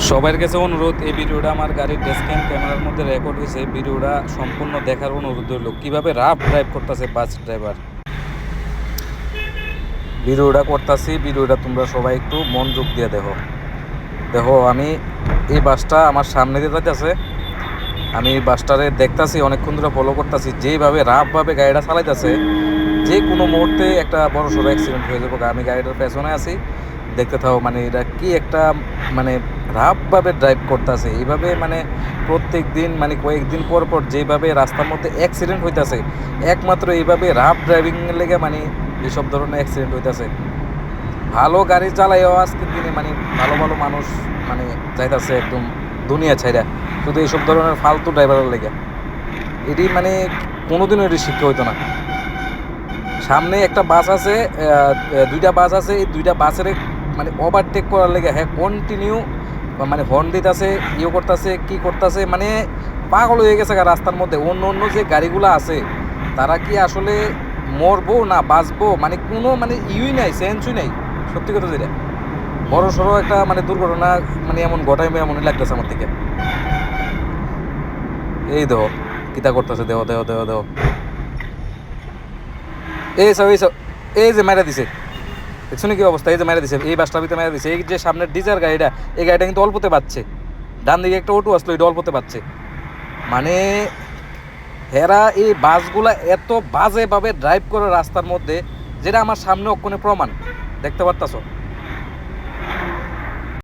সবার কাছে অনুরোধ, এই ভিডিওটা আমার গাড়ির ডেস্কক্যাম ক্যামেরার মধ্যে রেকর্ড হয়েছে। ভিডিওটা সম্পূর্ণ দেখার অনুরোধ রইল, কিভাবে রাফ ড্রাইভ করতেছে বাস ড্রাইভার। ভিডিওটা করতেছি, ভিডিওটা তোমরা সবাই একটু মনোযোগ দিয়ে দেখো। দেখো, আমি এই বাসটা আমার সামনে দিয়ে যাইতেছে, আমি বাসটারে দেখতাছি, অনেকক্ষণ ধরে ফলো করতেছি। যেইভাবে রাফভাবে গাড়িটা চালাইতেছে, যে কোনো মুহূর্তে একটা বড় সড়ো অ্যাক্সিডেন্ট হয়ে যাবো। আমি গাড়িটার পেছনে আছি, দেখতে থাও। মানে এটা কি একটা, মানে রাফভাবে ড্রাইভ করতেছে এইভাবে, মানে প্রত্যেক দিন, মানে কয়েকদিন পর পর যেভাবে রাস্তার মধ্যে অ্যাক্সিডেন্ট হইতাছে, একমাত্র এইভাবে রাফ ড্রাইভিংয়ের লেগে মানে এইসব ধরনের অ্যাক্সিডেন্ট হইতাছে। ভালো গাড়ি চালাইও আজকের দিনে মানে ভালো ভালো মানুষ মানে যাইতাছে একদম দুনিয়া ছাইরা, শুধু এইসব ধরনের ফালতু ড্রাইভারের লেগে। এটি মানে কোনোদিনও এটি শিক্ষা হইতো না। সামনে একটা বাস আছে, দুইটা বাস আছে, এই দুইটা বাসের মানে ওভারটেক করার লেগে হ্যাঁ কন্টিনিউ মানে হর্ন দিতেছে, ইয়ে করতেছে, কি করতেছে, মানে পাগল হয়ে গেছে রাস্তার মধ্যে। অন্য অন্য যে গাড়িগুলো আছে তারা কি আসলে মরবো না বাঁচবো, মানে কোনো মানে ইউই নাই, সেন্সই নাই। সত্যি কথা যেটা, বড় সড়ো একটা মানে দুর্ঘটনা মানে এমন ঘটাইবে এমনই লাগতেছে আমার থেকে। এই দেহ কিতা করতেছে, দেহ দেহ দেহ দেহ, এই সব এই সব, এই যে মেরা দিছে, দেখছো কি অবস্থা? এই যে মেরা দিছে, এই বাসটার ভিতরে মেরা দিছে। এই যে সামনের ডিজার গাড়িটা, এই গাড়িটা কিন্তু অল্পতে পাচ্ছে। ডান দিকে একটা অটো আসলো, এটা অল্পতে পাচ্ছে। মানে হেরা এই বাসগুলা এত বাজেভাবে ড্রাইভ করে রাস্তার মধ্যে, যেটা আমার সামনে অক্ষণে প্রমাণ দেখতে পারতাছো।